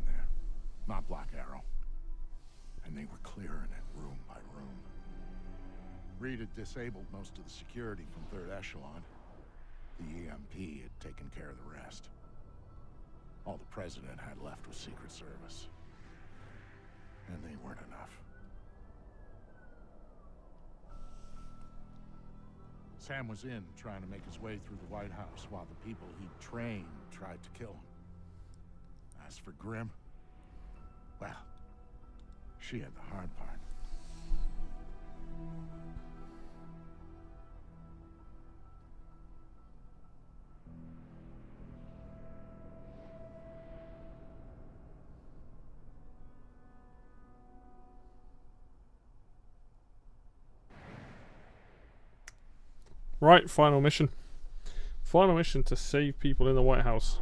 in there, not Black Arrow. And they were clearing it room by room. Reed had disabled most of the security from 3rd Echelon. The EMP had taken care of the rest. All the President had left was Secret Service. And they weren't enough. Sam was in, trying to make his way through the White House while the people he'd trained tried to kill him. As for Grim, well, she had the hard part. Right, final mission. Final mission to save people in the White House.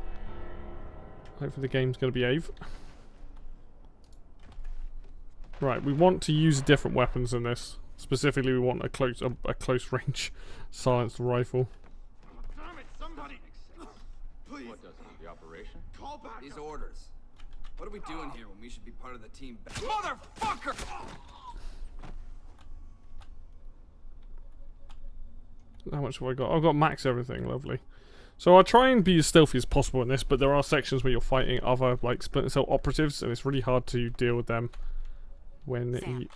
Hopefully the game's going to behave. Right, we want to use different weapons in this. Specifically, we want a close range silenced rifle. Damn it, somebody! Please. What does it? The operation? Call back. These orders. What are we doing here when we should be part of the team? Motherfucker! How much have I got? I've got max everything, lovely. So I'll try and be as stealthy as possible in this, but there are sections where you're fighting other, like, Splinter Cell operatives, and it's really hard to deal with them when Sam,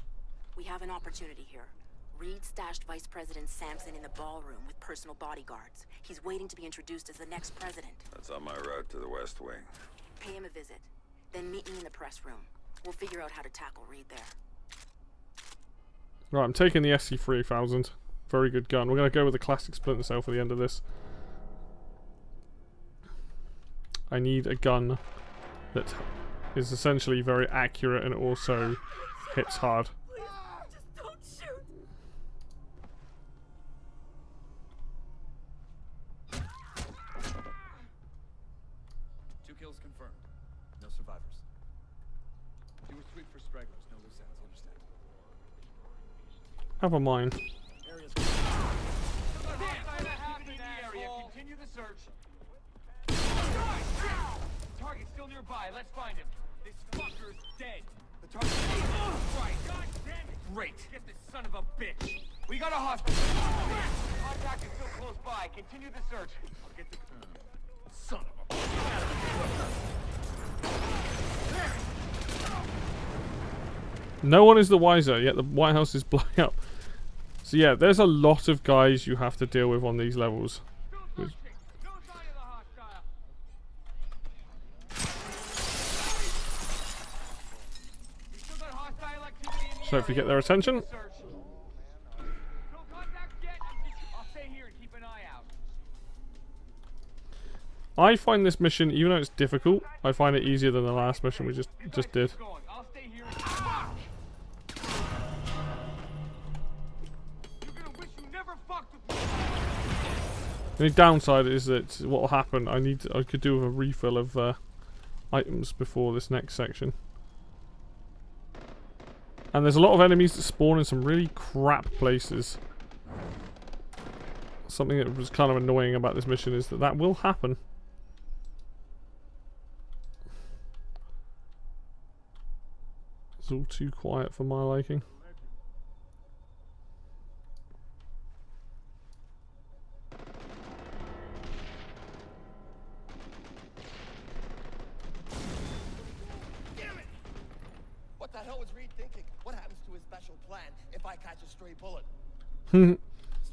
we have an opportunity here. Reed stashed Vice President Sampson in the ballroom with personal bodyguards. He's waiting to be introduced as the next president. That's on my route to the West Wing. Pay him a visit, then meet me in the press room. We'll figure out how to tackle Reed there. Right, I'm taking the SC3000. Very good gun. We're going to go with the classic Splinter Cell for the end of this. I need a gun that is essentially very accurate and also hits hard. Just don't shoot! Two kills confirmed. No survivors. Do a sweep for stragglers. No loose ends. Understand? Have a mind. Continue the search. Target's still nearby. Let's find him. This fucker's dead. The target. Right. God damn it. Great. Get this son of a bitch. We got a hospital. Contact is still close by. Continue the search. I'll get the son of a. No one is the wiser, yet the White House is blowing up. So yeah, there's a lot of guys you have to deal with on these levels. So if you get their attention. I find this mission, even though it's difficult, I find it easier than the last mission we just did. The only downside is that what will happen, I could do a refill of items before this next section. And there's a lot of enemies that spawn in some really crap places. Something that was kind of annoying about this mission is that will happen. It's all too quiet for my liking. What the hell was Reed thinking? What happens to his special plan if I catch a stray bullet? Mr.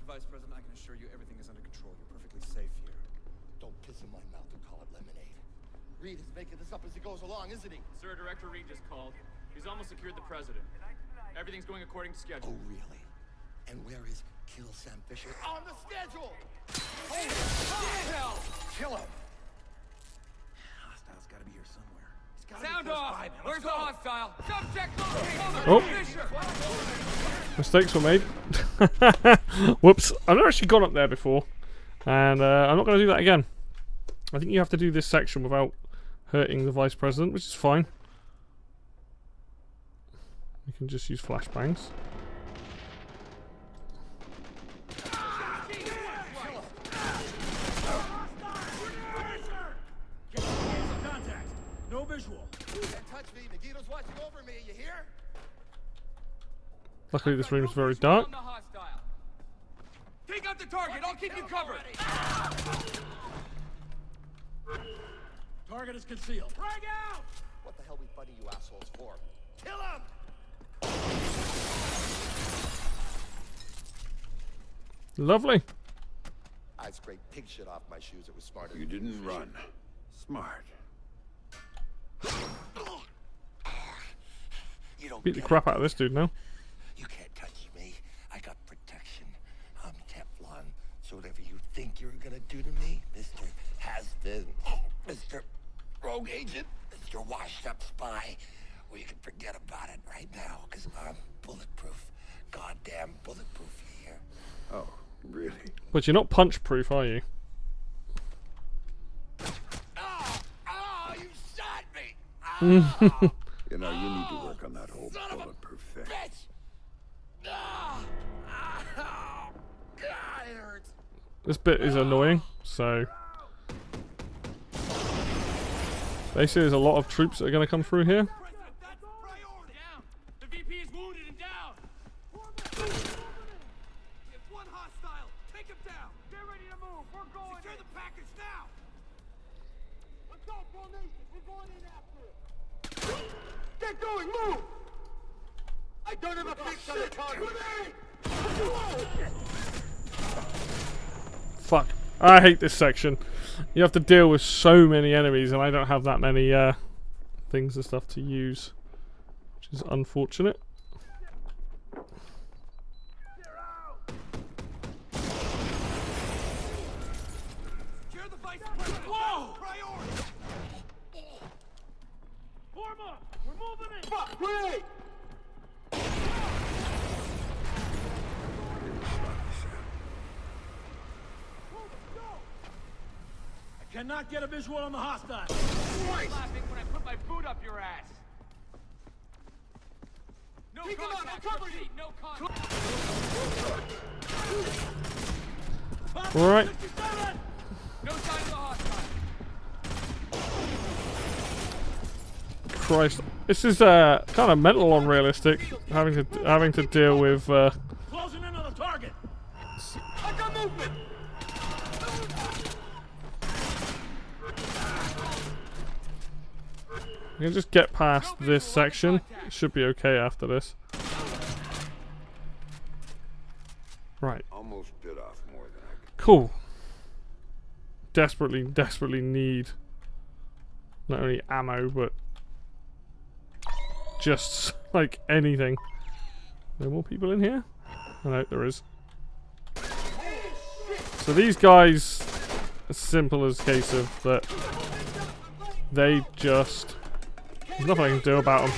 Vice President, I can assure you everything is under control. You're perfectly safe here. Don't piss in my mouth and call it lemonade. Reed is making this up as he goes along, isn't he? Sir, Director Reed just called. He's almost secured the president. Everything's going according to schedule. Oh, really? And where is Kill Sam Fisher? On the schedule! Holy hell! Kill him! Hostile's gotta be here somewhere. He's gotta Sound be close off! by, man. Where's Let's the go. hostile? Subject located! Oh. Fisher! Mistakes were made. Whoops. I've never actually gone up there before. And I'm not going to do that again. I think you have to do this section without hurting the Vice President, which is fine. You can just use flashbangs. visual. Can't touch me. Nagito's watching over me. You hear? Luckily, this room is very Visual dark. on the hostile. Take out the target. I'll keep you covered. Target is concealed. Frag out! What the hell we fighting you assholes for? Kill him! Lovely. I scraped pig shit off my shoes. It was smarter. You didn't run. Smart. You don't Beat the get crap it. out of this dude now. You can't touch me. I got protection. I'm Teflon. So whatever you think you're gonna do to me, Mr. Has-Been, Mr. Rogue Agent, Mr. Washed-Up Spy, well, you can forget about it right now, because I'm bulletproof. Goddamn bulletproof, you hear? Oh, really? But you're not punch proof, are you? Oh! Oh, you shot me! Oh, You know, you need to work on that whole son of a bulletproof thing. bitch! Oh, oh, God, it hurts. This bit is annoying, so basically there's a lot of troops that are going to come through here. President, that's priority. Down. The VP is wounded and down. It's one hostile. Take him down. Get ready to move. We're going. Secure the package now. Let's go, formation. We're going in after it. Get going. Move. I don't have a fix on the target. Fuck. I hate this section. You have to deal with so many enemies and I don't have that many things and stuff to use, which is unfortunate. Secure the vice president. Whoa! Priority. Form up. We're moving in. Fuck. Great. Cannot get a visual on the hostile. Laughing when I put my boot up your ass. No contact. Repeat, no contact. Alright. No sign of the hostile. Christ. This is kind of mental unrealistic having to deal with Closing in on the target. I got movement. you can just get past this section. It should be okay after this. Right. Almost bit off more than I could. Cool. Desperately need not only ammo, but just like anything. No more people in here? Oh, no, there is. So these guys, as simple as a case of that, they just, there's nothing I can do about them.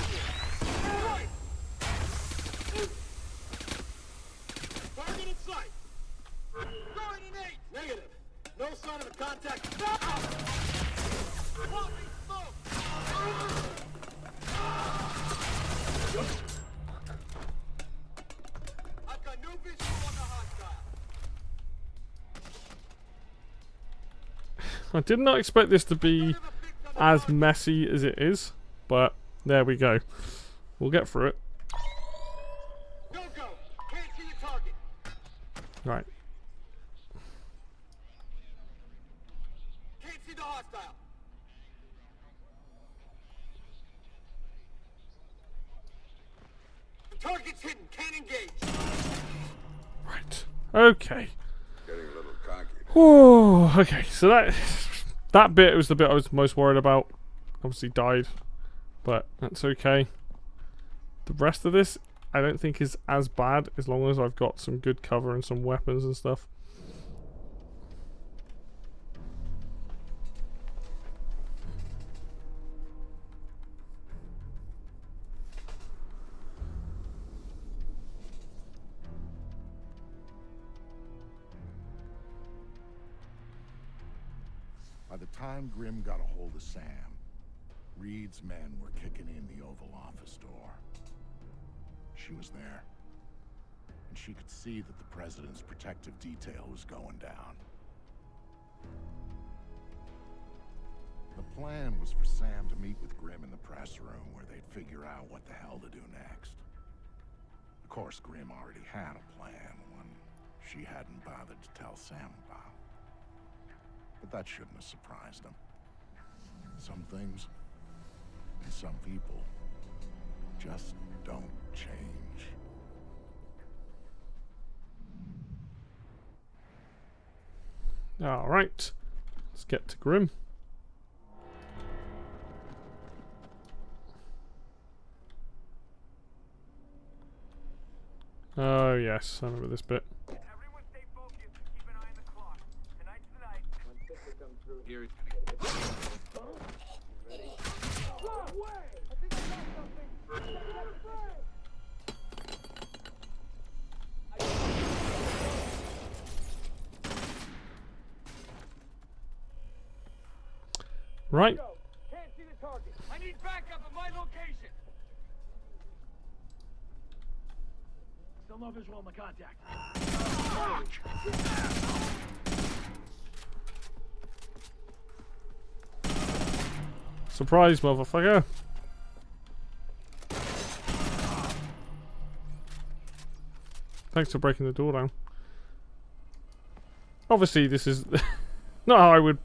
Target in sight. Throwing an 8. Negative. No sign of a contact. Popping smoke. I've got no visual on the hostile. I did not expect this to be as messy as it is, but there we go. We'll get through it. No go. Can't see the target. Right. Can't see the hostile. The target's hidden. Can't engage. Right. Okay. Getting a little cocky. Oh, okay. So that bit was the bit I was most worried about. Obviously died, but that's okay. The rest of this I don't think is as bad as long as I've got some good cover and some weapons and stuff. By the time Grimm got a hold of Sam, Reed's men were kicking in the Oval Office door. She was there, and she could see that the president's protective detail was going down. The plan was for Sam to meet with Grimm in the press room where they'd figure out what the hell to do next. Of course, Grimm already had a plan, one she hadn't bothered to tell Sam about. But that shouldn't have surprised him. Some things and some people just don't change. Alright. Let's get to Grimm. Oh yes, I remember this bit. Everyone stay focused and keep an eye on the clock. Tonight's the night. When Splinter comes through here, he's gonna get hit. You ready? Whoa! I think I got something. Right. Go. Can't see the target. I need backup at my location. Still no visual on the contact. Surprise, motherfucker. Thanks for breaking the door down. Obviously, this is not how I would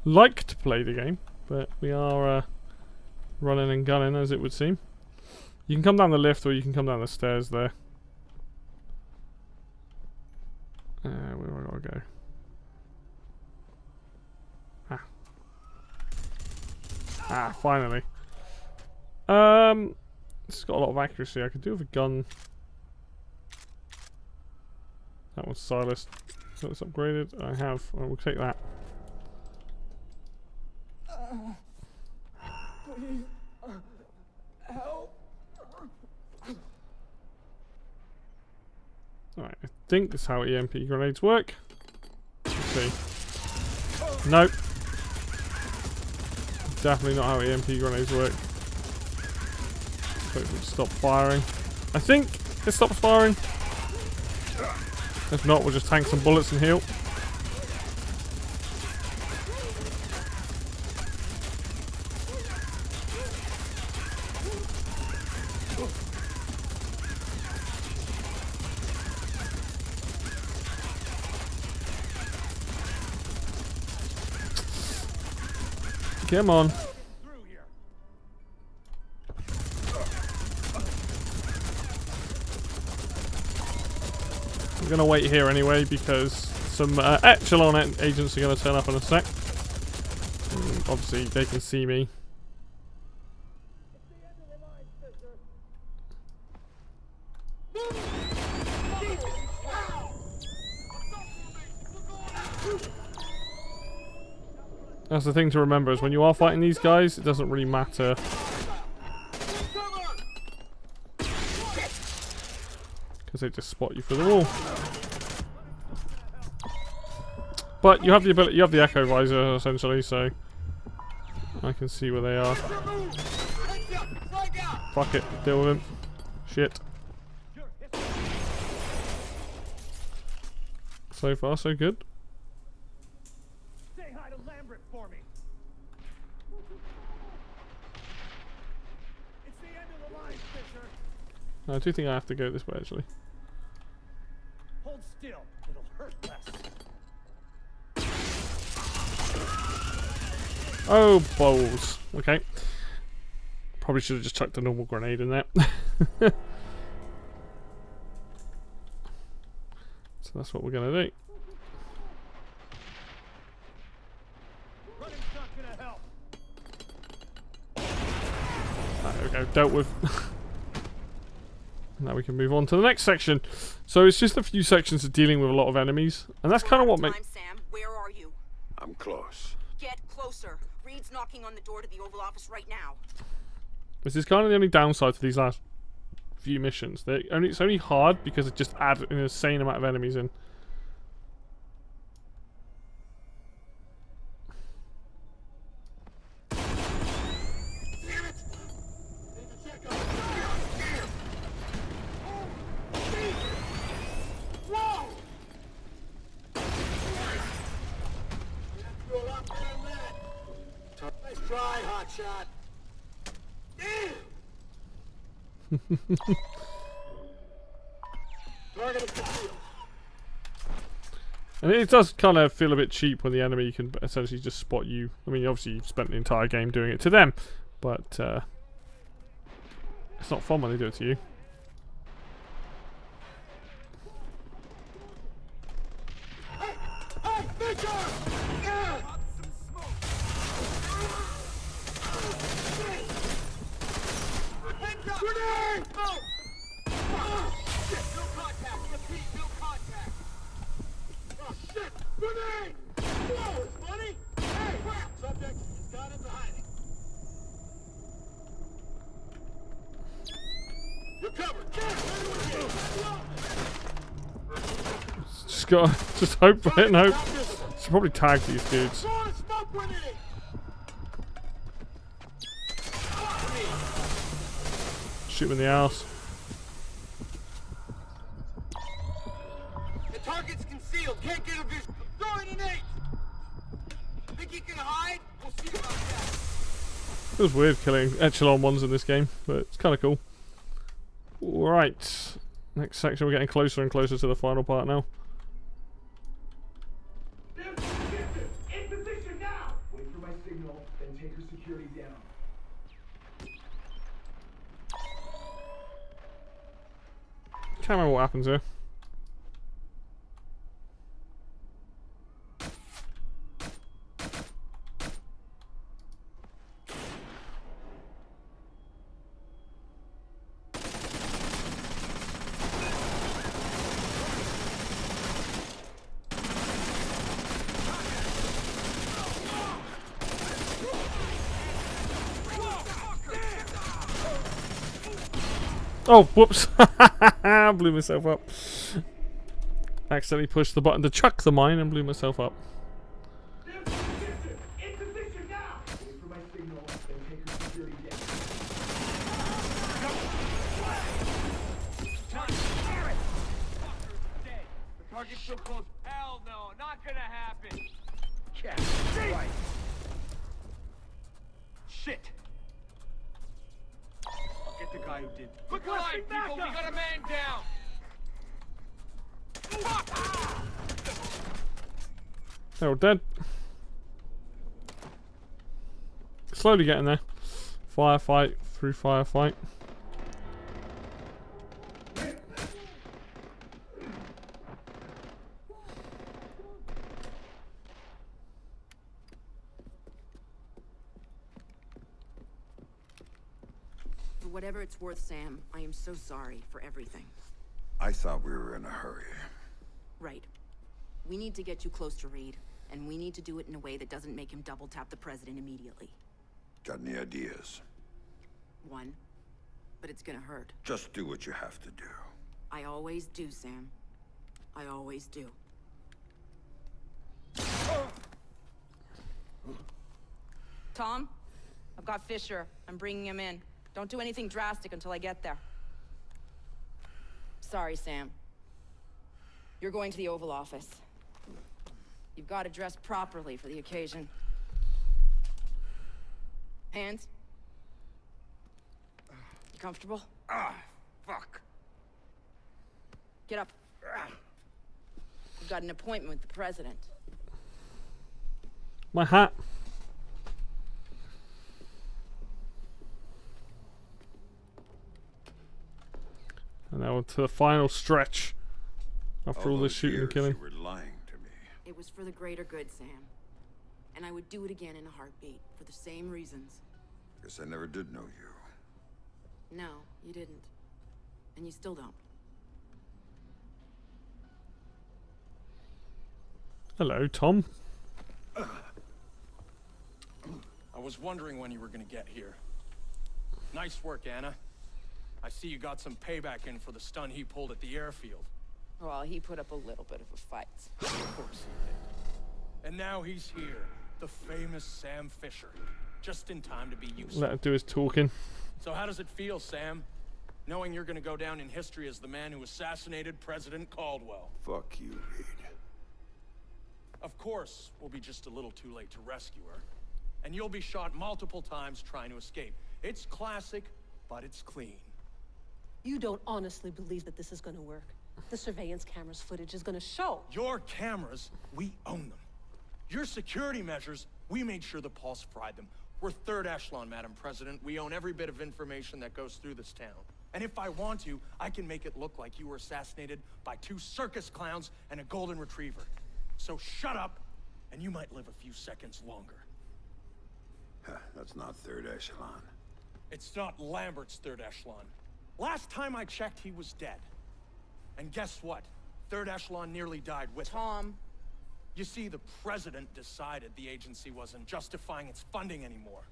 like to play the game, but we are running and gunning, as it would seem. You can come down the lift, or you can come down the stairs there. Where do I gotta go? Ah, finally. It's got a lot of accuracy. I could do with a gun. That one's silenced. So it's upgraded. I have. I will take that. Please. Help. Alright, I think that's how EMP grenades work. Let's see. Nope. Definitely not how EMP grenades work. So it will stop firing. I think it stops firing. If not, we'll just tank some bullets and heal. Come on. We're going to wait here anyway because some Echelon agents are going to turn up in a sec. Obviously, they can see me. That's the thing to remember, is when you are fighting these guys, it doesn't really matter. Because they just spot you through the wall. But you have the ability, you have the echo visor essentially, so I can see where they are. Fuck it, deal with him. Shit. So far, so good. Say hi to Lambert for me. It's the end of the line, Splinter. I do think I have to go this way actually. Hold still. It'll hurt less. Oh, balls. Okay. Probably should have just chucked a normal grenade in there. So that's what we're going to do. Running's not gonna help. There we go, dealt with. Now we can move on to the next section. So it's just a few sections of dealing with a lot of enemies. And that's kind of what makes... Sam, where are you? I'm close. Get closer. Reed's knocking on the door to the Oval Office right now. This is kind of the only downside to these last few missions. It's only hard because it just adds an insane amount of enemies in. try, hotshot. Target is concealed. And it does kind of feel a bit cheap when the enemy can essentially just spot you. I mean, obviously you've spent the entire game doing it to them, but it's not fun when they do it to you. Hey, Victor! Grenade! Oh! Shit, no contact. Repeat, no contact. Oh, shit! Grenade! Whoa, it's funny! Hey, crap! Subject is gone into hiding. You're covered. Just gotta just hope for it and hope. Should probably tag these dudes. Smoke grenade! Shoot him in the ass. The target's concealed. Can't get a vision. Throwing an 8. Think you can hide? We'll see about that. Feels weird killing Echelon ones in this game, but it's kind of cool. Right, next section, we're getting closer and closer to the final part now. In position now! Wait for my signal, then take her security down. Can't remember what happens here. Oh, whoops. Blew myself up. Accidentally pushed the button to chuck the mine and blew myself up. In position now! Wait for my signal, then take her security down. Dead. The target's so close. Hell no, not gonna happen. Yeah, right. Shit. I'll get the guy who did. Quick line, people! We got a man down! Fuck! They're all dead. Slowly getting there. Firefight through firefight. For whatever it's worth, Sam, I am so sorry for everything. I thought we were in a hurry. Right. We need to get you close to Reed, and we need to do it in a way that doesn't make him double tap the president immediately. Got any ideas? One. But it's gonna hurt. Just do what you have to do. I always do, Sam. I always do. Tom? I've got Fisher. I'm bringing him in. Don't do anything drastic until I get there. Sorry, Sam. You're going to the Oval Office. You've got to dress properly for the occasion. Hands? You comfortable? Fuck. Get up. You've got an appointment with the president. My hat. And now to the final stretch. After all this those shooting and years killing. You were lying to me. It was for the greater good, Sam. And I would do it again in a heartbeat, for the same reasons. Guess I never did know you. No, you didn't. And you still don't. Hello, Tom. I was wondering when you were gonna get here. Nice work, Anna. I see you got some payback in for the stun he pulled at the airfield. Well, he put up a little bit of a fight. Of course he did. And now he's here, the famous Sam Fisher. Just in time to be useful. Let him do his talking. So how does it feel, Sam? Knowing you're gonna go down in history as the man who assassinated President Caldwell. Fuck you, Reed. Of course, we'll be just a little too late to rescue her. and you'll be shot multiple times trying to escape. It's classic, but it's clean. You don't honestly believe that this is gonna work. The surveillance cameras footage is gonna show. Your cameras, we own them. Your security measures, we made sure the Pulse fried them. We're third echelon, Madam President. We own every bit of information that goes through this town. And if I want to, I can make it look like you were assassinated by 2 circus clowns and a golden retriever. So shut up, and you might live a few seconds longer. That's not third echelon. It's not Lambert's third echelon. Last time I checked, he was dead. And guess what? Third echelon nearly died with him. Tom. You see, the president decided the agency wasn't justifying its funding anymore.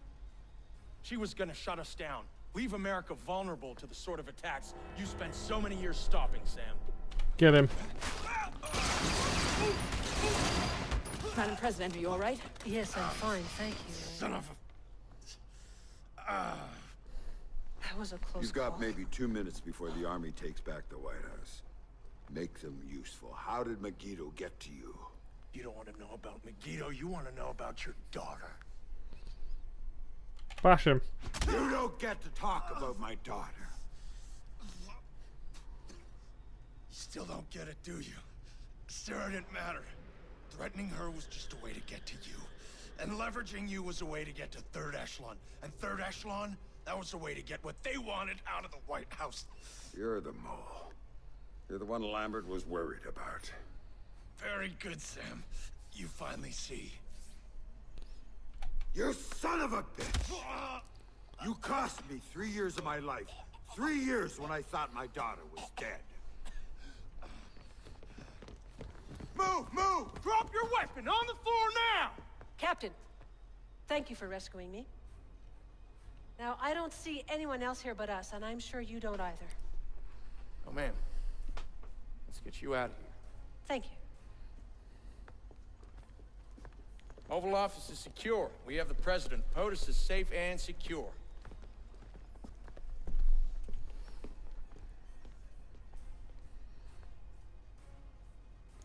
She was gonna shut us down, leave America vulnerable to the sort of attacks you spent so many years stopping, Sam. Get him. Madam President, are you all right? Yes, I'm fine, thank you. Son of a... That was a close You've got call. maybe 2 minutes before the army takes back the White House. Make them useful. How did Megiddo get to you? You don't want to know about Megiddo, you want to know about your daughter. Bash him. You don't get to talk about my daughter. You still don't get it, do you? Sarah didn't matter. Threatening her was just a way to get to you. And leveraging you was a way to get to third echelon. And third echelon, that was a way to get what they wanted out of the White House. You're the mole. You're the one Lambert was worried about. Very good, Sam. You finally see. You son of a bitch! You cost me 3 years of my life. 3 years when I thought my daughter was dead. Move! Move! Drop your weapon on the floor now! Captain, thank you for rescuing me. Now, I don't see anyone else here but us, and I'm sure you don't either. Oh, ma'am. Let's get you out of here. Thank you. Oval Office is secure. We have the president. POTUS is safe and secure.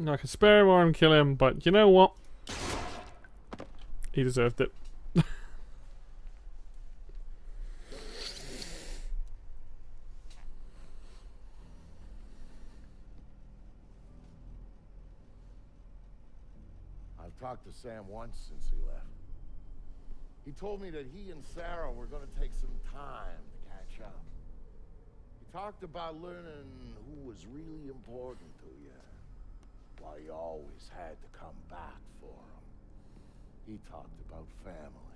I could spare him or and kill him, but you know what? He deserved it. I've talked to Sam once since he left. He told me that he and Sarah were going to take some time to catch up. He talked about learning who was really important to you, why you always had to come back for him. He talked about family.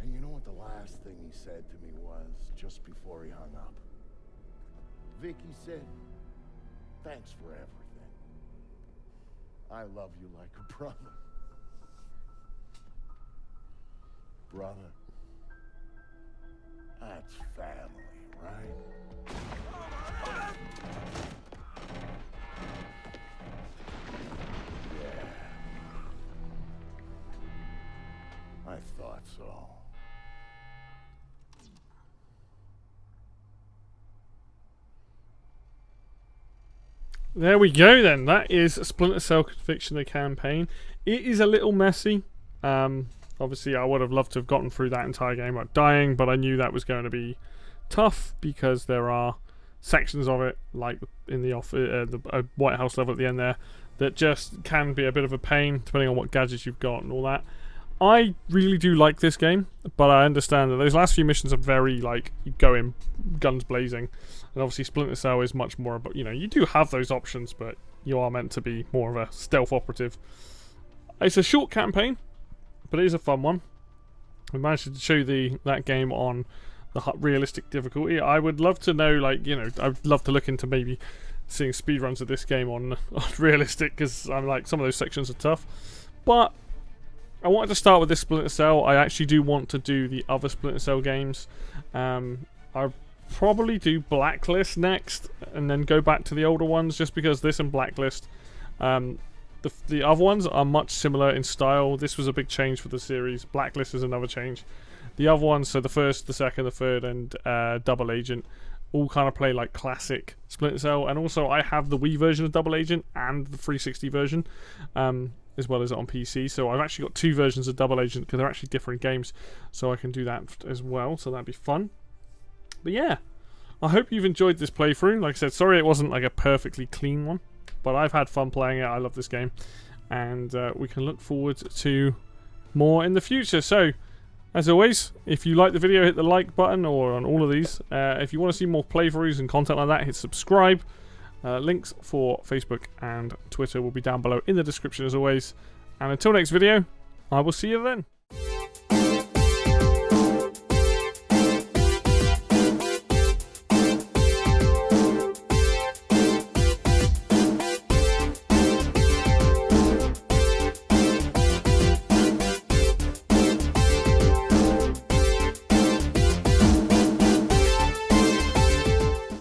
And you know what the last thing he said to me was, just before he hung up? Vicky said, "Thanks for everything. I love you like a brother." Brother. That's family, right? Yeah. I thought so. There we go then. That is Splinter Cell Conviction, the campaign. It is a little messy. Obviously, I would have loved to have gotten through that entire game without dying, but I knew that was going to be tough because there are sections of it, like in the White House level at the end there, that just can be a bit of a pain depending on what gadgets you've got and all that. I really do like this game, but I understand that those last few missions are very, like, you go in guns blazing. And obviously Splinter Cell is much more about, you know, you do have those options, but you are meant to be more of a stealth operative. It's a short campaign, but it is a fun one. We managed to show that game on the realistic difficulty. I would love to know, like, you know, I would love to look into maybe seeing speedruns of this game on realistic, because I'm like, some of those sections are tough. But I wanted to start with this Splinter Cell. I actually do want to do the other Splinter Cell games. I'll probably do Blacklist next, and then go back to the older ones, just because this and Blacklist, the other ones are much similar in style. This was a big change for the series. Blacklist is another change. The other ones, so the first, the second, the third, and Double Agent, all kind of play like classic Splinter Cell, and also I have the Wii version of Double Agent and the 360 version, as well as on PC. So I've actually got 2 versions of Double Agent because they're actually different games, so I can do that as well. So that'd be fun. But yeah, I hope you've enjoyed this playthrough. Like I said, sorry it wasn't like a perfectly clean one, but I've had fun playing it. I love this game, and we can look forward to more in the future. So as always, if you like the video, hit the like button, or on all of these. If you want to see more playthroughs and content like that, hit subscribe. Links for Facebook and Twitter will be down below in the description as always. And until next video, I will see you then.